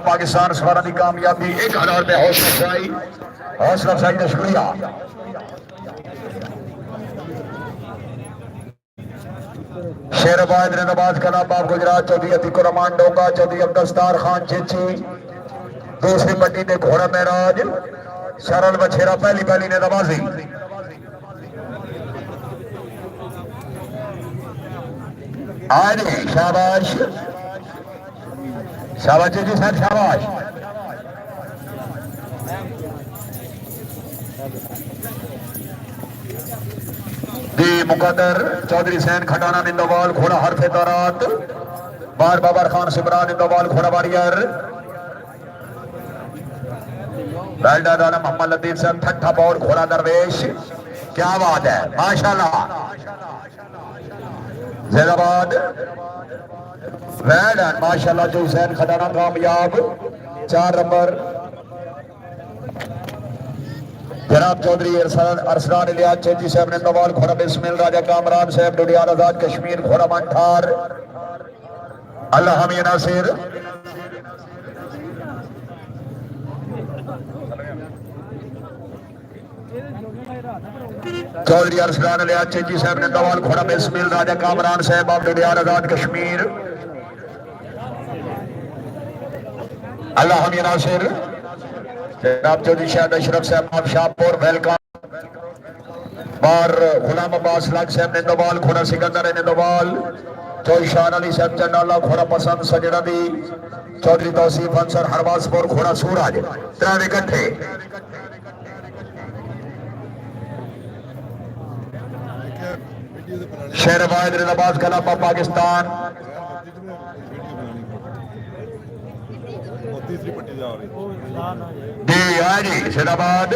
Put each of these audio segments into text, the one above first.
पाकिस्तान सवारा की कामयाबी 1000 रुपये हौसला अफजाई का शुक्रिया। शेरबाद नवाज कलाबाब गुजरात चौधरी अतीकुर रहमान डोंगा चौधरी अब्दुलस्तार खान चेची दूसरी पट्टी ने घोड़ा महराज सरल बछेरा पहली ने नवाजी आज शाबाश शाबाश जी सर शाबाश। दी मुकद्दर चौधरी सैन खटाना निंदोवाल घोड़ा हरफे दौरात बार बाबर खान सिमरान निंदोवाल घोड़ा वारियर बेल्डा दाना मोहम्मद लतीफ साहब ठट्ठा बॉल घोड़ा दरवेश। क्या बात है माशाल्लाह। जैदाबाद वैड माशाल्लाह जो हुसैन खटाना कामयाब 4 नंबर जनाब चौधरी अरसलान इलियास चेची साहब ने नवाल घोड़ा बिस्मिल राजा कामरान साहब डुडियाल आजाद कश्मीर घोड़ा मंठार अल्लाह हमी नासिर चौधरी अरसलान इलियास चेची साहब ने नवाल घोड़ा बिस्मिल राजा कामरान साहब आप डुडियाल आजाद कश्मीर अल्लाह हमी नासिर जनाब चौधरी शाहद अशरफ साहब शाहपुर वेलकम बार गुलाम अब्बास लाग साहब ने नवाल घोड़ा सिकंदर ने नवाल चौधरी शान अली साहब चंडाला घोड़ा पसंद सजड़ा दी चौधरी तौसीफ अंसर हरवासपुर घोड़ा सूरज त्रावे इकट्ठे शेरबाद नवाज कलाबा पाकिस्तान तीसरी पट्टी जा रही दी आजी शेराबाद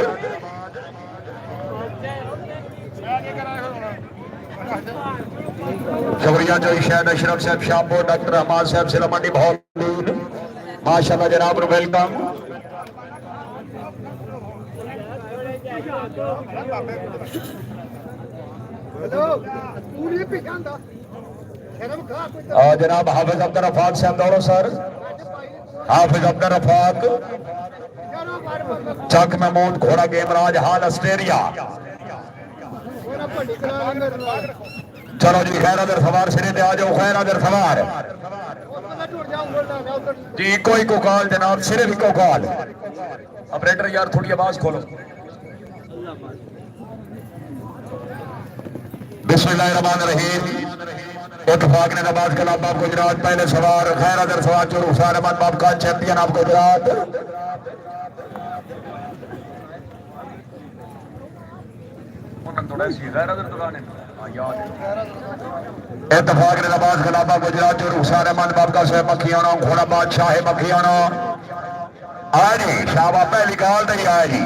शुक्रिया जो शायद अशरफ साहब शाहपुर डॉक्टर अहमद साहब सिला मंडी बहुत माशाल्लाह जनाब वेलकम। जनाब हाफिज अब्दुल रफाक साहब दौड़ो सर हाफिज अब्दुल रफाक चक महमूद घोड़ा गेमराज हाल ऑस्ट्रेलिया। चलो जी खैर अदर सवार सिरे पे आ जाओ खैर अदर सवार जी कोई को कॉल जनाब सिरे भी को कॉल ऑपरेटर यार थोड़ी आवाज खोलो। बिस्मिल्लाहिर्रहमानिर्रहीम इत्तफाक ने नवाज कलाबाब गुजरात पहले सवार खैर अदर सवार जो रुखसार अहमद बाब का चैंपियन ऑफ गुजरात इत्तफाक ने नवाज कलाबाब गुजरात जो रुखसार अहमद बाब का साहब मखियाना घोड़ा बादशाह मखियाना आज शाबा पहली कॉल तक आया जी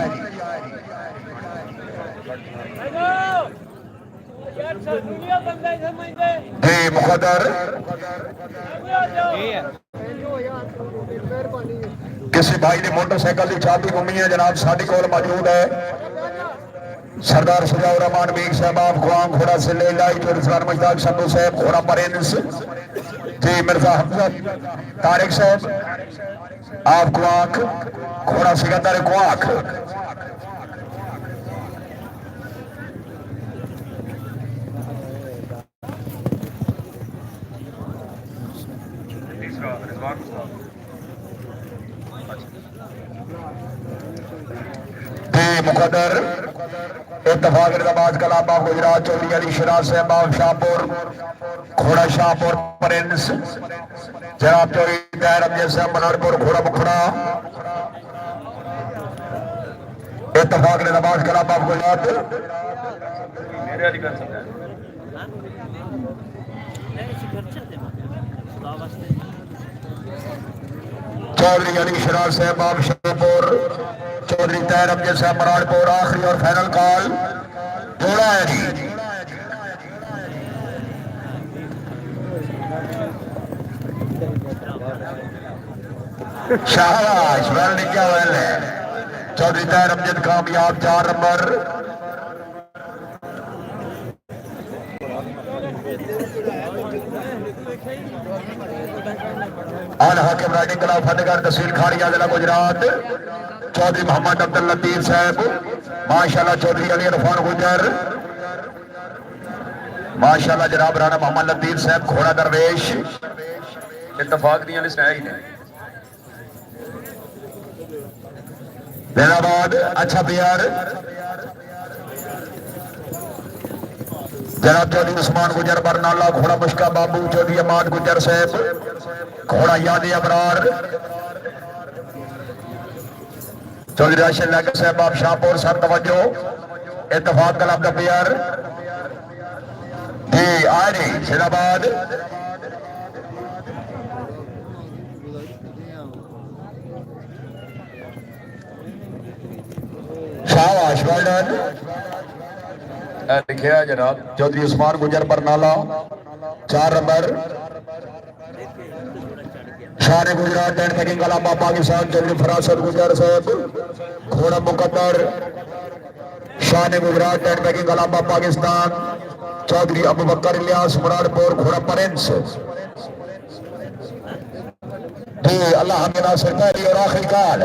जी मुकद्दर किसी भाई ने मोटरसाइकिल की चाबी गुमी है जनाब साडी कोल मौजूद है सरदार सजाउर रहमान मीर साहब आप गुआम घोड़ा से ले लाई जो इस्लाम मुश्ताक शंभू साहब घोड़ा परेंस जी मिर्जा हमजा तारिक साहब आप गुआक घोड़ा सिकंदर गुआक मुकद्दर इत्तफाक नवाज कलाबा गुजरात चौधरी अली शराज साहब आप शाहपुर घोड़ा शाहपुर प्रिंस जनाब चौधरी तैर अमजद साहब मनारपुर घोड़ा मुखड़ा इत्तफाक नवाज कलाबा गुजरात चौधरी अली शराज साहब आप शाहपुर चौधरी तैर अमजद साहब मराड़पुर आखिरी और फाइनल कॉल जोड़ा है जी शाबाश वेल क्या वेल है चौधरी तैर अमजद कामयाब 4 नंबर आल हाकिम राइडिंग क्लब फतेहगढ़ तहसील खाड़िया जिला गुजरात चौधरी मोहम्मद अब्दुल लतीफ साहब माशाल्लाह चौधरी अली इरफान गुजर माशाल्लाह जनाब राणा मोहम्मद लतीफ साहब घोड़ा दरवेश इत्तफाक दियां लिस्ट है ही नहीं जनाबाद अच्छा प्यार जनाब चौधरी उस्मान गुजर बरनाला घोड़ा मुश्का बाबू चौधरी अमाद गुजर साहब घोड़ा याद अबरार चौधरी राशिद लागर साहब आप शाहपुर सर तवज्जो इत्तफाक क्लब का प्यार जी आरी जिंदाबाद शाबाश वेल लिखिया जनाब चौधरी उस्मान गुजर बरनाला 4 नंबर शान गुजरात एंड मेकिंग कलामा पाकिस्तान चौधरी फरासत गुजर साहब घोड़ा मुकद्दर शान गुजरात एंड मेकिंग कलामा पाकिस्तान चौधरी अबू बकर इलियास मुरादपुर घोड़ा प्रिंस जी अल्लाह हमें नासिर पहली और आखिरी काल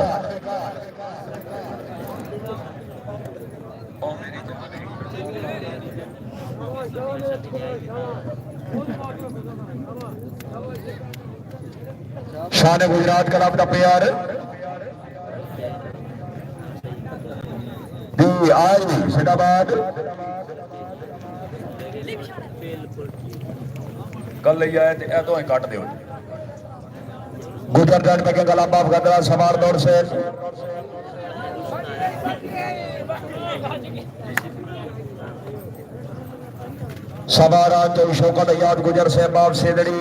शान गुजरात क्लब का प्यार दी आई जिंदाबाद कल ले आए थे तो ही काट दो गुजर जान पे गला बाप गदरा सवार दौर से सवारा चौधरी शौकत अयाद गुजर से बाप सेदड़ी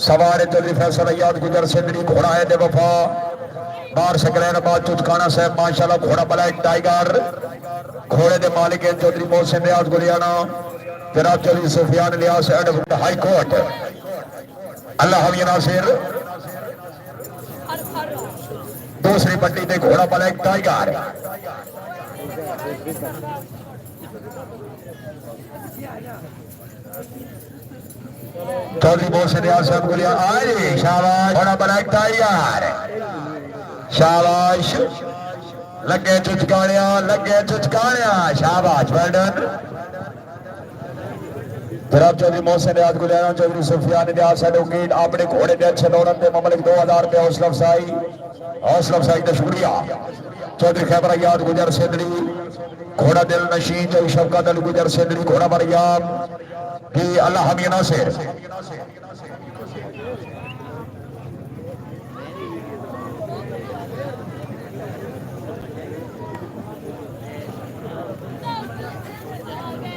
सवार चौधरी फैसल अयाद गुजर सेदड़ी घोड़ा है दे वफा बार सकरैन बाद चुटकाना साहब माशाल्लाह घोड़ा ब्लैक टाइगर घोड़े दे मालिक चौधरी मोहसिन रियाज गुलियाना जनाब Chaudhary Sufiyan Ilyas advocate high court Allah हमी नासिर दूसरी पट्टी पे घोड़ा ब्लैक टाइगर चौधरी मोहसिन रियाज साहब गुलिया आए शाबाश घोड़ा ब्लैक टाइगर शाबाश लगे चुचकानिया शाबाश वेल डन जनाब चौधरी मोहसिन रियाज गुलियाना चौधरी सुफियान इलियास एडवोकेट अपने घोड़े के अच्छे दौलत के ममलिक 2000 रुपये हौसला अफसाई का शुक्रिया चौधरी खैबर अयाद गुजर सेंदड़ी घोड़ा दिल नशीन चौधरी शफकत अली गुजर सेंदड़ी घोड़ा मरियाम कि अल्लाह हमी नासिर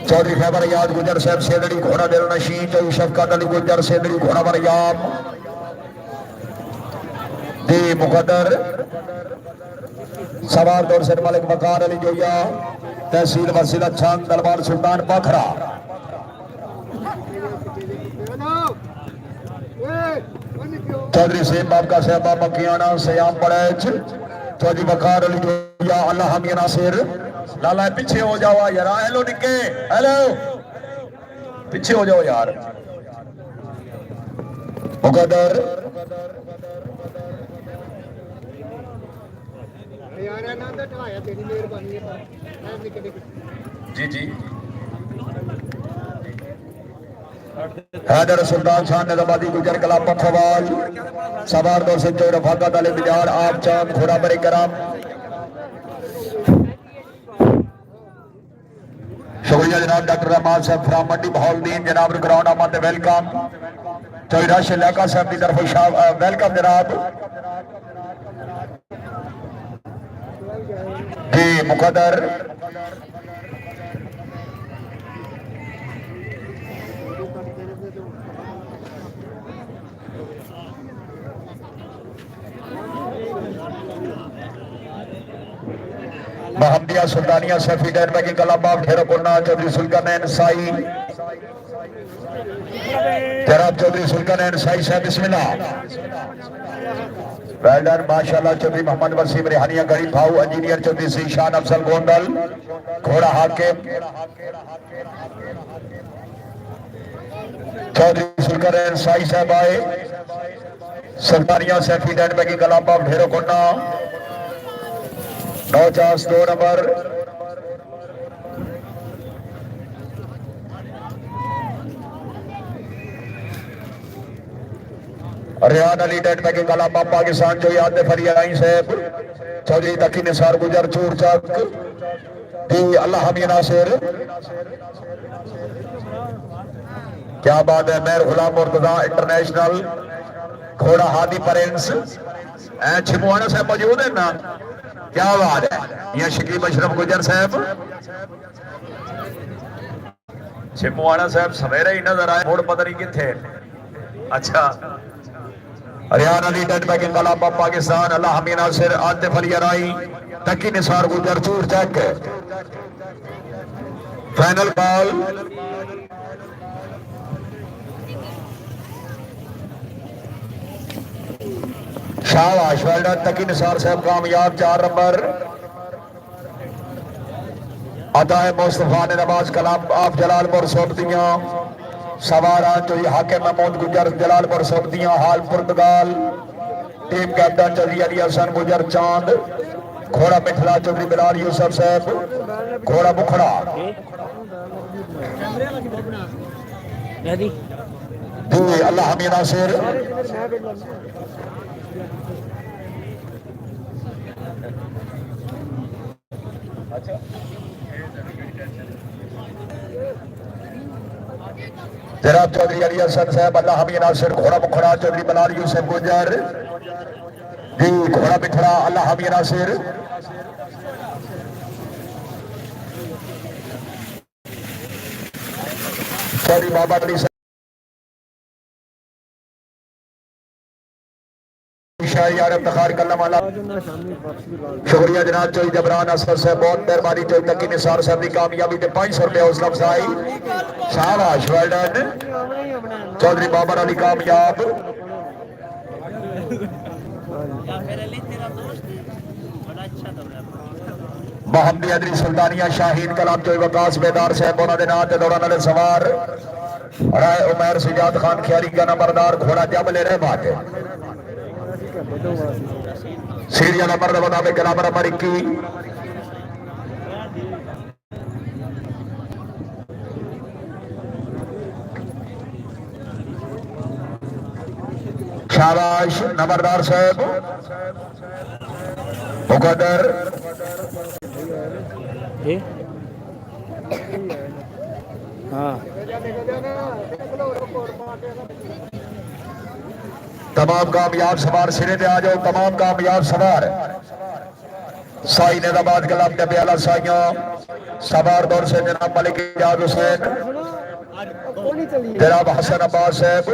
चौधरी खैबर अयाद गुजर साहब सेंदड़ी घोड़ा दिल नशीन चौधरी शफकत अली गुजर सेंदड़ी घोड़ा मरियाम दी मुकद्दर सवार दौर से मालिक वकार अली जोया तहसील वसीला छान दरबार सुल्तान पाखरा चौधरी सेब बाब का सहबा मकियाना सयाम पड़ैच चौधरी वकार अली जोया अल्लाह हमी नासिर लाला पीछे हो जाओ यार हेलो निके हेलो पीछे हो जाओ यार मुकद्दर जी जी हैदर सुल्तान शान नजमादी गुजर कला पखवाल सवार दौर से चौर रफाकत अली बिजार आप चांद घोड़ा बरे कराम शुक्रिया जनाब डॉक्टर रहमान साहब फ्राम मंडी बहाउद्दीन जनाब ग्राउंड आमद वेलकम चौधरी राशिद लाका साहब की तरफ वेलकम जनाब जी मुकद्दर महमदिया सुल्तानिया सफी डैन में की कलाबाब ठेरपुरना चौधरी सुल्तानैन साई जनाब चौधरी सुल्तानैन साई साहब बिस्मिल्लाह वेल्डर माशाल्लाह चौधरी मोहम्मद वसीम रेहानिया गरीब भाऊ इंजीनियर चौधरी सीशान अफसल गोंदल घोड़ा हाकिम चौधरी सुल्तानैन साई साहब आए सुल्तानिया सैफी डेट बैगी कलाबा ढेरो कोन्ना 9 नंबर रियान अली डेट बैगी कलाबा पाकिस्तान जो याद फरियाई साहब चौधरी तकी निसार गुजर चूर चक दी अल्लाह हमी नासिर क्या बात है मेहर गुलाम मुर्तजा इंटरनेशनल घोड़ा हादी प्रिंस छिमुआना साहब मौजूद है ना क्या बात है ये शकीब अशरफ गुजर साहब छिमुआना साहब सवेरे ही नजर आए मोड़ पता नहीं किथे अच्छा रियान अली डेट बैगिंग कलाबा पाकिस्तान अल्लाह हमी नासिर आतिफ अली अराई तकी निसार गुजर चूर चक फाइनल बॉल शाबाश वेल डन तकी निसार साहब कामयाब 4 नंबर अदाए मुस्तफा ने नवाज कलाम आप जलालपुर सोबतियां सवारा जो हाकिम महमूद गुजर जलालपुर सोबतियां हाल पुर्तगाल टीम कैप्टन चौधरी अली हसन गुजर चांद घोड़ा मिठला चौधरी बिलाल यूसुफ साहब घोड़ा मुखड़ा जी अल्लाह हमी नासिर जनाब चौधरी अली हसन साहब अल्लाह हमी नासिर घोड़ा मुखड़ा चौधरी बिलाल यूसुफ गुजर जी घोड़ा मिठड़ा अल्लाह हमी नासिर चौधरी बाबा अली शुक्रिया जनाब चौधरी जबरान असफर साहब बहुत मेहरबानी चौधरी तकी निसार साहब की कामयाबी ते 500 रुपया हौसला अफजाई शाबाश वेल डन चौधरी बाबर अली कामयाब मोहम्मदी अदरी सुल्तानिया शाहीन कलाम चौधरी वकास बेदार साहब उन्होंने नाम ते दौरान वाले सवार राय उमर सुजात खान खियारी का नंबरदार घोड़ा जब ले रहे बात सीरियल नंबर के मुताबिक ग्रामर नंबर 21 शाबाश नंबरदार साहब मुकद्दर हाँ तमाम कामयाब सवार सिरे पे आ जाओ तमाम कामयाब सवार साई नेदाबाद कलाम ने प्याला साइया सवार दौर से जनाब मलिक इजाज हुसैन जनाब हसन अब्बास साहब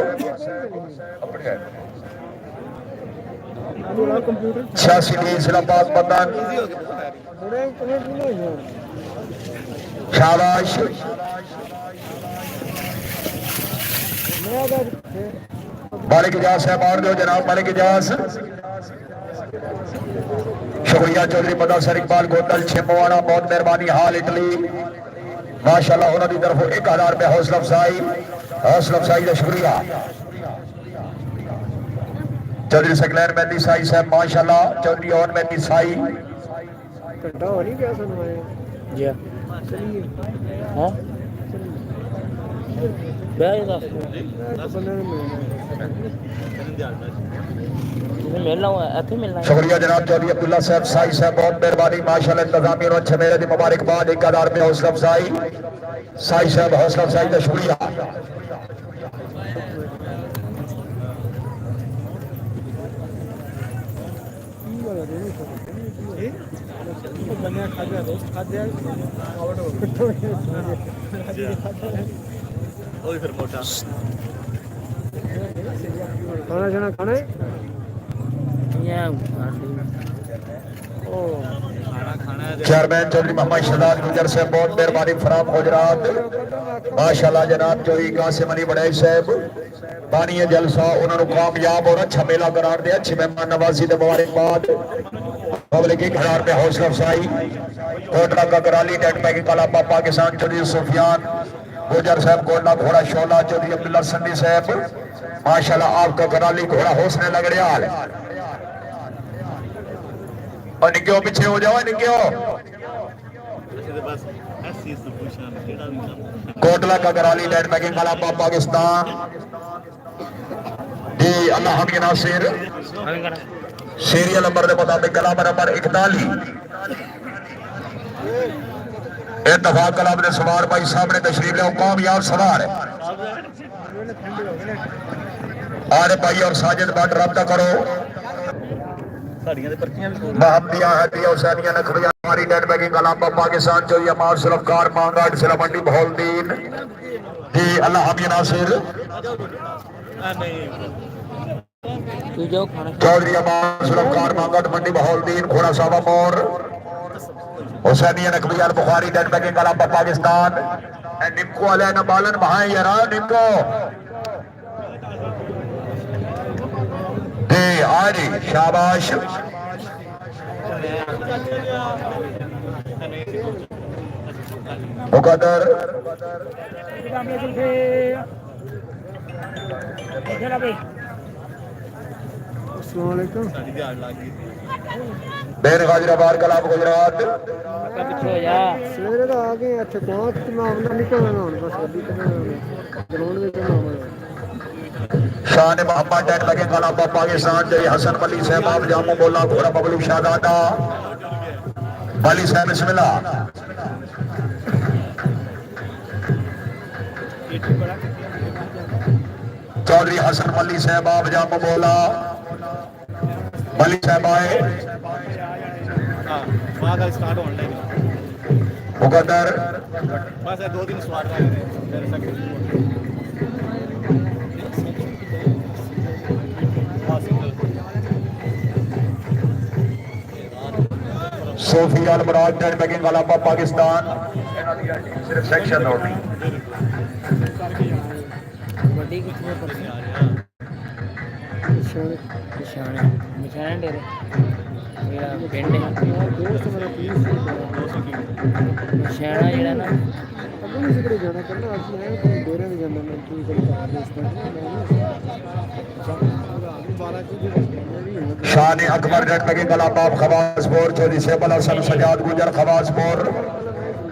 86 इस्लामाबाद बदन शाबाश मालिक इजाज साहब और दो जनाब मालिक इजाज शुक्रिया चौधरी मुदस्सिर इकबाल गोतल छिमवाड़ा बहुत मेहरबानी हाल इटली माशाल्लाह उन्होंने तरफ 1000 रुपये हौसला अफजाई का शुक्रिया चौधरी सकलैन मेहदी साई साहब माशाल्लाह चौधरी और मेहदी साई शुक्रिया जनाब चौधरी अब्दुल्ला साहब साई साहब बहुत मेहरबानी माशाल्लाह इंतजामी और छमेरे की मुबारकबाद 1000 रुपये हौसला अफजाई साई साहब हौसला अफजाई का शुक्रिया खाना खाना खाना चेयरमैन चौधरी मोहम्मद शहजाद गुजर साहब बहुत मेहरबानी फराम गुजरात माशाल्लाह जनाब चौधरी कासिम अली बड़ाई साहब पानी जलसा उन्होंने कामयाब और अच्छा मेला करार दिया अच्छी मेहमान नवाजी के मुबारकबाद पब्लिक 1000 रुपये हौसला अफजाई कोटला का कराली टेट पैकिंग कलाबा पाकिस्तान चौधरी सुफियान गुजर साहब कोटला घोड़ा शोला चौधरी अब्दुल्ला संडी साहब माशाल्लाह आपका कराली घोड़ा हौसले लग रहा है। और निक्यो पीछे हो जाओ निक्यो। कोटला का कराली डेट पैकिंग वाला पाकिस्तान जी अल्लाह हम नासिर सीरियल नंबर के मुताबिक कला नंबर 41 इत्तफाक क्लब ने सवार भाई सामने तशरीफ लिया कामयाब सवार आरे भाई और साजिद भट्ट रब्ता करो हमारी नेट बैकिंग कलाम पाकिस्तान जो अमार सुरफकार मांगाट सिला मंडी बहौलदीन जी अल्लाह हम नासिर चौधरी अमार सुरफकार मांगाट मंडी बहौलदीन घोड़ा साहब मोर हुसैनिया नकवी अल बुखारी डेट बैकिंग कलाम पाकिस्तान निमको अले न बालन भाई यारा निमको जी आरी शाबाश मुकद्दर अस्सलाम वालेकुम बेर गाजिराबाद कलाम गुजरात सवेरे तो आ गए अच्छे पहुंच मैं अपना निकलना हूं बस अभी तो ग्राउंड में चलना शान मोहम्मद डेट बैकिंग कलाम पाकिस्तान जय हसन अली साहब आप जामो बोला घोड़ा बबलू शाहदादा अली साहब बिस्मिल्लाह चौधरी हसन अली साहब आप जामो बोला अली साहब आए स्टार्ट ऑनलाइन मुकद्दर बस 2 दिन स्वाद सोफी अल मुराद डेट बैकिंग वाला पाकिस्तान सिर्फ सेक्शन नोट बड़ी कितने निशाने निशाने डेरे मेरा पिंड है दोस्त मेरा पीस निशाना जेड़ा ना अभी नहीं सिकड़े जाना करना आज मैं डेरे में जाना मैं की शान अकबर डेट बैकिंग वाला खवासपुर चौधरी सैफ अल हसन सजाद गुजर खवासपुर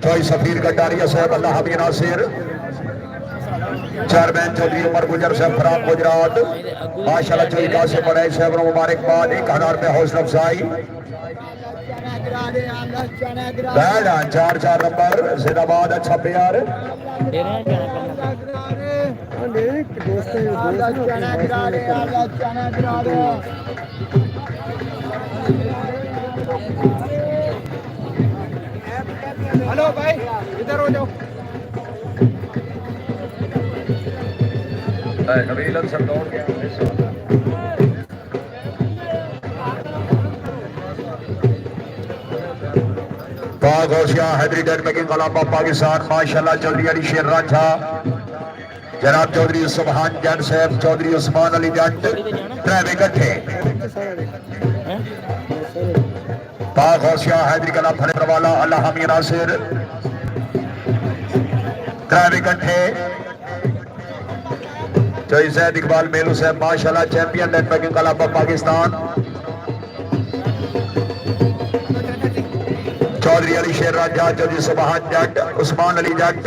चौधरी सफीर गड्डारिया साहब अल्लाह हबी नासिर चेयरमैन चौधरी उमर गुजर साहब खराब गुजरात माशाल्लाह चौधरी कासिम बड़े साहब को मुबारकबाद 1000 रुपये हौसला अफजाई बैठ 4 नंबर जिंदाबाद अच्छा प्यार डेरे जाना हेलो भाई इधर हो जाओ कबीलन सब दौड़ गया पाक होशिया हैदरी डेट बैकिंग कलाम पाकिस्तान माशाल्लाह चौधरी अली शेर रांझा जनाब चौधरी सुभान जट साहब चौधरी उस्मान अली जट ड्राइव इकट्ठे पाक होशिया हैदरी कलाम फरेर वाला अल्लाह हमी नासिर ड्राइव इकट्ठे चौधरी जैद इकबाल मेलू साहब माशाल्लाह चैंपियन डेट बैकिंग कलाम पाकिस्तान चौधरी अली शेर राजा चौधरी सुभान जट उस्मान अली जट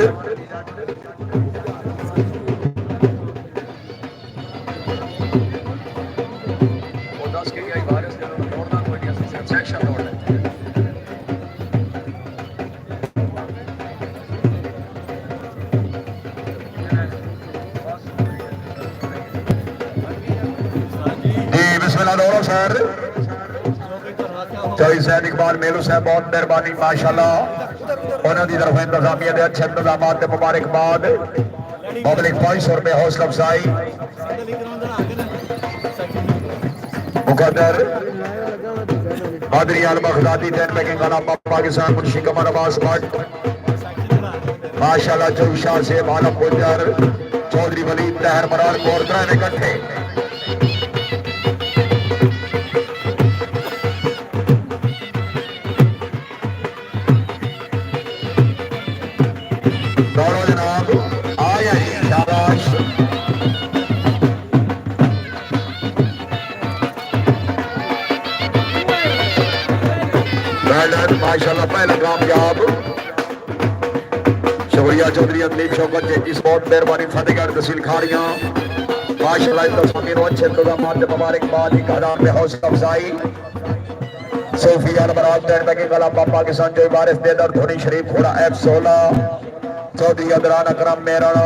दौड़ो सर चौधरी सैद इकबाल मेलू साहब बहुत मेहरबानी माशाल्लाह उन्होंने तरफ इंतजामिया के अच्छे इंतजाम मुबारकबाद पब्लिक 500 रुपये हौसला अफजाई मुकद्दर आदरियाल बगदादी टेन बैकिंग वाला पाकिस्तान मुंशी कमर अब्बास भट्ट माशाल्लाह चौधरी शाह से आलम गुजर चौधरी वलीद तहर मरार कोरतरा ने इकट्ठे दौड़ो जनाब आया शाबाश वेल माशाल्लाह पहला कामयाब शुक्रिया चौधरी अदलीब शौकत जी स्पोर्ट मेहरबानी फतेहगढ़ तहसील खाड़ियां माशाल्लाह तस्वीरों अच्छे इंतजाम मुबारकबाद एक हजार में हौसला अफजाई सोफिया बराज के गला पाकिस्तान जो वारिस बेदर धोनी शरीफ घोड़ा F16 चौधरी अदरान अकरम मेरण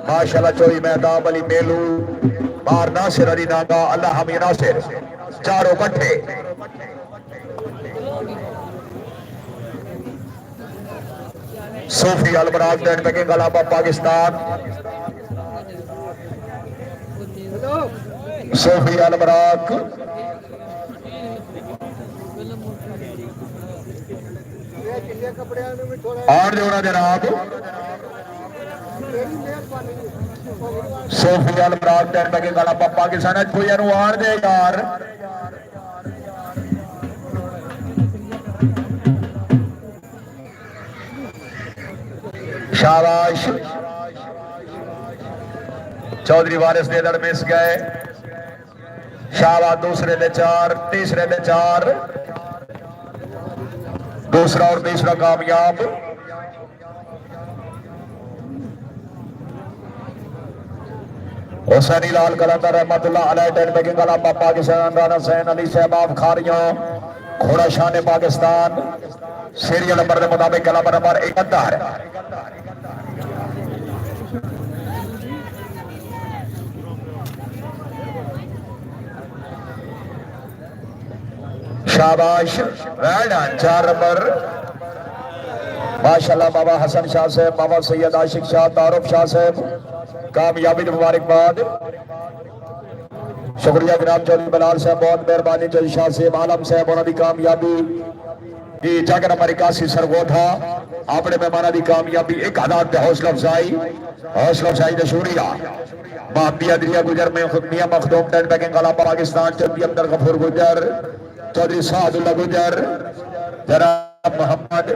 माशाल्लाह चौधरी मेहताब अली मेलू बार नासिर अली नागा अल्लाह हमी नासिर चारों कट्ठे सोफी अलबराज के गला पाकिस्तान सोफी अलबराग और जोड़ा जनाब सोफी अलबराग के गला पाकिस्तान कोई अनुवार दे यार शाबाश चौधरी वारिस देदड़ मिस गए शाबाश दूसरे दे चार तीसरे दे चार दूसरा और तीसरा कामयाब हुसैनी लाल कलंदर रहमतुल्लाह अलैह टेन पे गला पाकिस्तान राना सैन अली सहबाब खारियां घोड़ा शान पाकिस्तान सीरियल नंबर के मुताबिक कला नंबर 71 शाबाश चार नंबर माशाल्लाह बाबा हसन शाह साहब बाबा सैयद आशिक शाह तारुफ शाह साहब कामयाबी मुबारकबाद शुक्रिया जनाब चौधरी बलाल साहब बहुत मेहरबानी चौधरी शाह साहब आलम साहब उन्होंने कामयाबी की जग नंबर 81 सरगोधा अपने मेहमाना की कामयाबी 1000 पे हौसला अफजाई का शुक्रिया माहबिया दरिया गुजर में मियां मखदूम टेन बैकिंग कला पाकिस्तान चौधरी अब्दुल गफूर गुजर चौधरी सादुल्ला गुजर जनाब मोहम्मद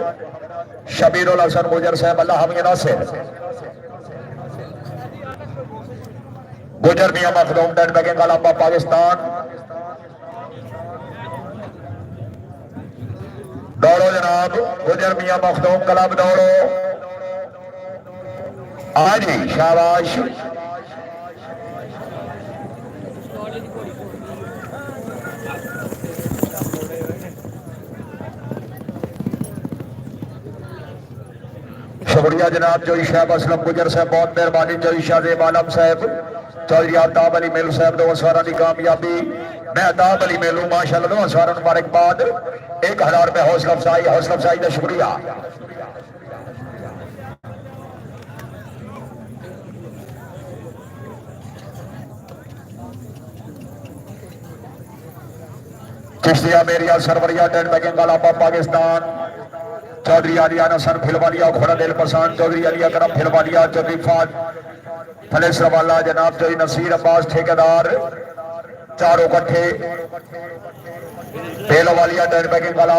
शबीरुल हसन गुजर साहब अल्लाह हमी नासिर गुजर मियां मखदूम टेन बैकिंग कला पाकिस्तान दौड़ो जनाब गुजर मियां मखदूम क्लब दौड़ो आज शाबाश शुक्रिया जनाब चौधरी शहब असलम गुजर साहब बहुत मेहरबानी चौधरी शाहजेब आलम साहब चौधरी आफ्ताब अली मेलू साहब दो सवारा की कामयाबी मेहताब अली मेलू माशाल्लाह दो सवारा मुबारकबाद 1000 रुपए हौसला अफजाई का शुक्रिया चिश्तिया मेरिया सरवरिया टेन बैकिंग वाला पाकिस्तान चौधरी आलिया नसन फिलवालिया घोड़ा दिल पसंद चौधरी अली अकरम फिलवालिया चौधरी फाद फलेसर वाला जनाब चौधरी नसीर अब्बास ठेकेदार चारों कट्ठे पेलो वालिया टेन बैकिंग वाला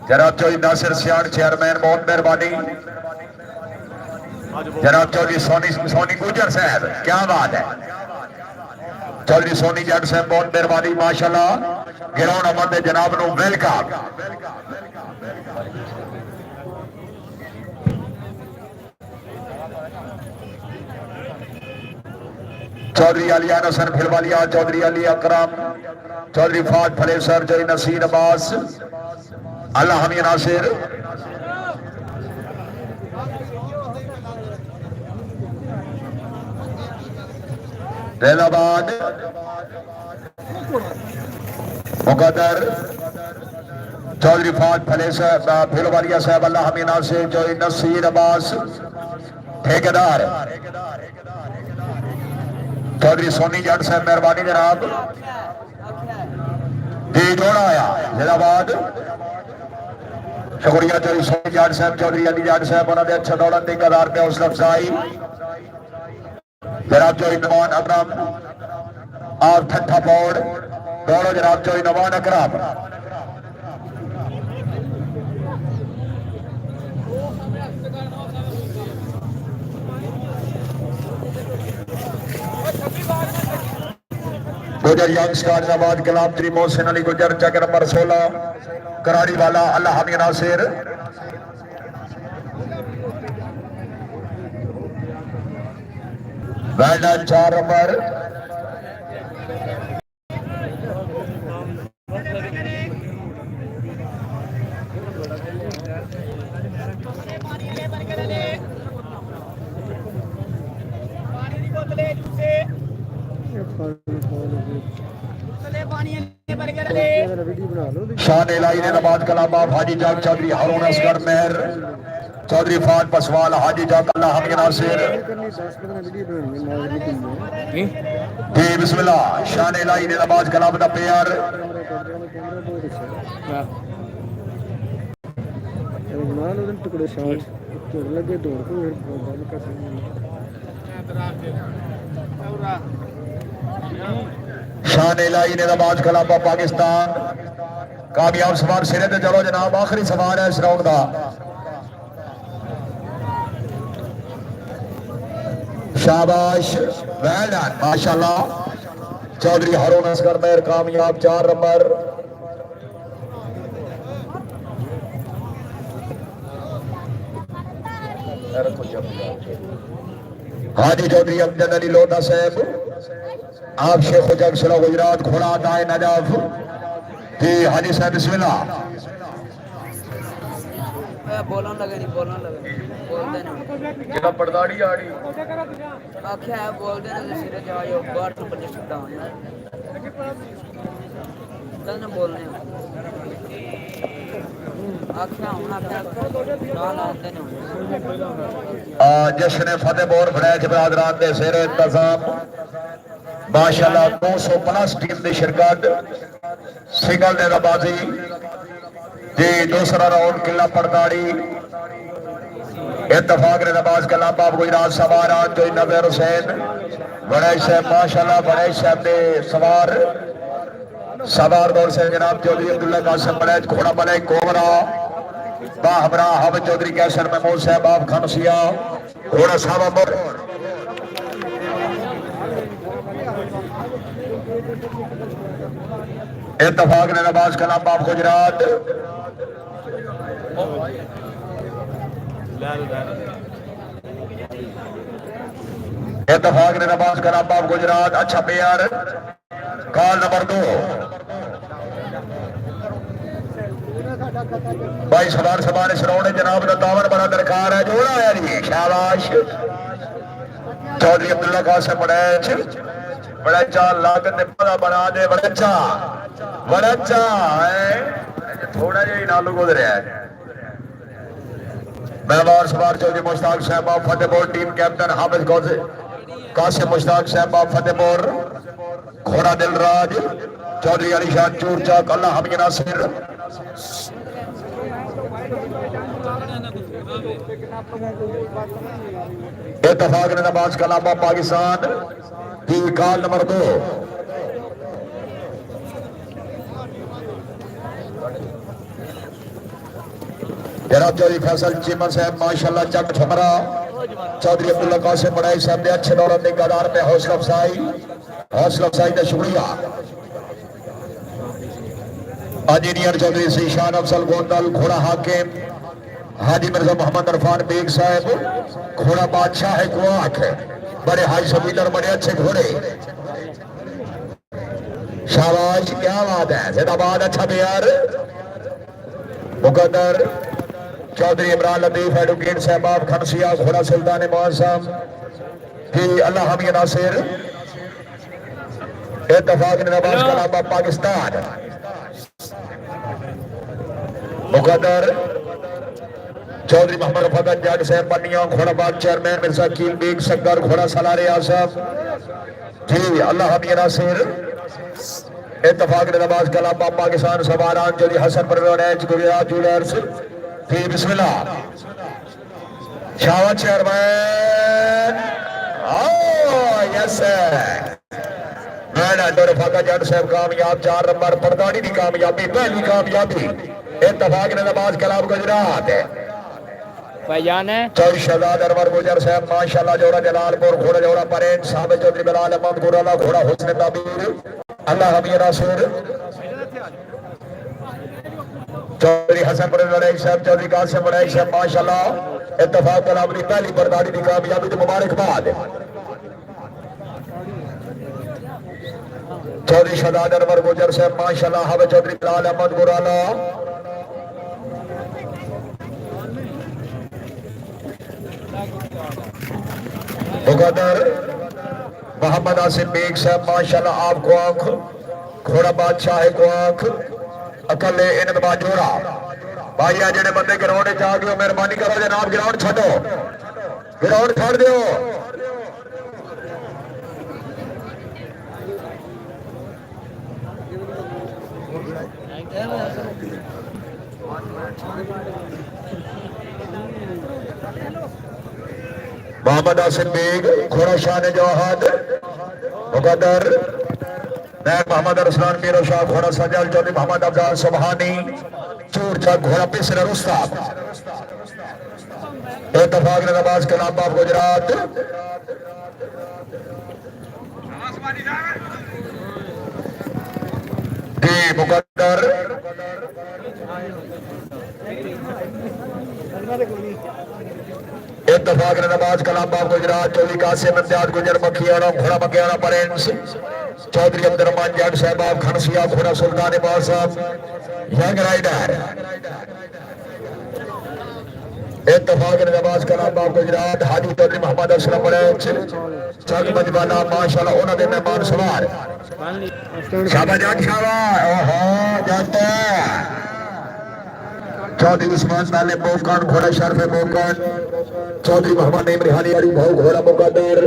जनाब चौधरी नासिर सियाड़ चेयरमैन बहुत मेहरबानी जनाब चौधरी सोनी गुजर साहब क्या बात है चौधरी सोनी जट साहब बहुत मेहरबानी माशाल्लाह गिरौन अमन जनाब नो वेलकम चौधरी अलिया नसन फिलवालिया चौधरी अली अकरम चौधरी फाद फलेसर चौधरी नसीर अब्बास अल्लाह हमी नासिर रैलाबाद मुकद्दर चौधरी फाद फलेसर फिलवालिया साहब अल्लाह हमी नासिर चौधरी नसीर अब्बास ठेकेदार चौधरी सोनी जट साहब मेहरबानी जनाब जी जोड़ा आया जिलाबाद शुक्रिया चौधरी सोनी जट साहब चौधरी अली जट साहब उन्होंने अच्छा दौड़न की 1000 रुपये हौसला अफजाई जनाब जोई नवान अकरम और ठट्ठा पौड़ दोनों जनाब जोई नवान अकरम। गुजर यंग्स का नवाज गुलाम त्री मोहसिन अली गुजर चक नंबर 16 कराड़ी वाला अल्लाह हमी नासिर। बैठन 4 नंबर वीडियो बना लो शान इलाही ने नवाज कलाम हाजी जाग चौधरी हारून असगर मेहर चौधरी फाद पसवाल हाजी जाग अल्लाह हमी नासिर। करनी 10-15 वीडियो बनानी है मौज नहीं जी बिस्मिल्लाह शान इलाही ने नवाज कलाम दा प्यार कैमरा बहुत अच्छा है बना लो टुकड़े शॉट तो लगे दौड़ को बंद कर शान इलाही ने नवाज कलाम पाकिस्तान कामयाब सवार सिरे ते चलो जनाब आखिरी सवार है इस राउंड का। शाबाश वेल डन माशाल्लाह चौधरी हारून असगर मेहर कामयाब 4 नंबर। हाजी चौधरी अमजद अली लोधा साहब आप शेख जग सला गुजरात घोड़ा दाए नजाफ जी हाजी साहब बिस्मिल्लाह। बोलन लगे नहीं बोलते नहीं जेड़ा पड़दाड़ी आड़ी आख्या है बोलते नहीं सिरे जाओ बाहर नंबर से छुट्टा हो यार तने बोलने आख्या हूं आख्या गाना आते नहीं जश्न फतेहपुर फ्रैच बरादरान दे सिर इंतजाम माशाल्लाह 200 प्लस टीम की शिरकत सिंगल दे बाजी जी दूसरा राउंड किला पड़दाड़ी इत्तफाक ने नवाज कलाम बाब गुजरात सवार जो नजर हुसैन बड़े साहब माशाल्लाह बड़े साहब ने सवार दौर से जनाब चौधरी अब्दुल्ला कासिम बड़ैच घोड़ा मलिक कोबरा बाहबरा हब चौधरी कैसर महमूद साहब आप खनसिया घोड़ा साहब इत्तफाक ने नवाज कलाम बाब गुजरात इत्तफाक ने नवाज कलाम बाब गुजरात अच्छा प्लेयर कॉल नंबर 2 भाई सवार इस राउंड जनाब का दावन बड़ा दरकार है जोड़ा है जी शाबाश चौधरी अब्दुल्ला कासिम बड़ैच बड़ा चाल लागत बना दे बड़ा अच्छा है थोड़ा जिहा नालू गुजरिया है। महवार सवार चौधरी मुश्ताक साहब आप फतेहपुर टीम कैप्टन हामिद कासिम मुश्ताक साहब आप फतेहपुर घोड़ा दिलराज चौधरी अलीशान चूरचाक अल्लाह हमी नासिर इत्तफाक ने नवाज कलाम पाकिस्तान की कॉल नंबर 2 जनाब चौधरी फैसल चीमन साहब माशाल्लाह चक छमरा चौधरी अब्दुल्ला कासिम बड़ाई साहब ने अच्छे दौरान की कदार में हौसला अफजाई का शुक्रिया। इंजीनियर चौधरी शीशान अफसल गोंदल घोड़ा हाकिम हाजी मिर्जा मोहम्मद इरफान बेग साहब घोड़ा बादशाह है कुआख बड़े हाई समीदर बड़े अच्छे घोड़े शाबाश क्या बात है जिंदाबाद अच्छा प्यार मुकद्दर चौधरी इमरान लतीफ एडवोकेट साहब आप खनसिया घोड़ा सुल्तान मौसम की अल्लाह हमी नासिर इत्तफाक ने नवाज कलाम पाकिस्तान मुकद्दर चौधरी मोहम्मद फतह जग साहब पन्निया घोड़ा बाग चेयरमैन मिर्जा कील बेग सगर घोड़ा सलारे आसफ जी अल्लाह हमी नासिर इत्तफाक ने नवाज कलाम पाकिस्तान सवारान चौधरी हसन परवेज गुजरात जूलर्स जी बिस्मिल्लाह शाबाश चेयरमैन यस मैंने डोर फाका जट साहब कामयाब 4 नंबर परदानी की कामयाबी पहली कामयाबी इत्तफाक ने नमाज कलाम गुजरात भाईजान है चौधरी शहजाद अनवर गुजर साहब माशाल्लाह जोड़ा जलालपुर घोड़ा जोड़ा परेड साहब चौधरी बिलाल अहमद गुराला घोड़ा हुस्न ताबीर अल्लाह हमी नासिर चौधरी हसनपुर लड़ाई साहब चौधरी कासिम लड़ाई साहब माशाल्लाह इत्तफाक कलाम की पहली परदानी की कामयाबी तो मुबारकबाद चौधरी शहजाद अनवर गुजर साहब माशाल्लाह हवे चौधरी बिलाल अहमद गुराला मुकद्दर मोहम्मद आसिफ बेग साहब माशाल्लाह आपको आंख घोड़ा बादशाह को आंख अकले इन जोड़ा भाई जेडे बंदे ग्राउंड च आ गए मेहरबानी करो जनाब ग्राउंड छो ग्राउंड छोड़ दो मोहम्मद आसिफ बेग घोड़ा शान जवाहद मुकद्दर नैब मोहम्मद अरसलान मीरो शाह घोड़ा सजल चौधरी मोहम्मद अफजाल सुबहानी चूर चक घोड़ा पिसर रुस्ताब इत्तफाक ने नमाज कलाम बाब गुजरात जी मुकद्दर इत्तफाक ने नमाज कलाम बाब गुजरात चौधरी कासिम इम्तियाज गुजर मखियाना घोड़ा मखियाना परेंस चौधरी अब्दुर्रहमान जट साहब खनसिया घोड़ा सुल्तान इबाद साहब यंग राइडर इत्तफाक ने नमाज कलाम बाब गुजरात हाजी चौधरी मोहम्मद असलम परेंस चक मजबाना माशाल्लाह उन्हां दे मेहमान सवार शाबाश जट शाबाश ओहो जट चौधरी उस्मान नाले बोकान घोड़ा शरफ बोकान चौधरी मोहम्मद इमरान अली भाऊ घोड़ा मुकद्दर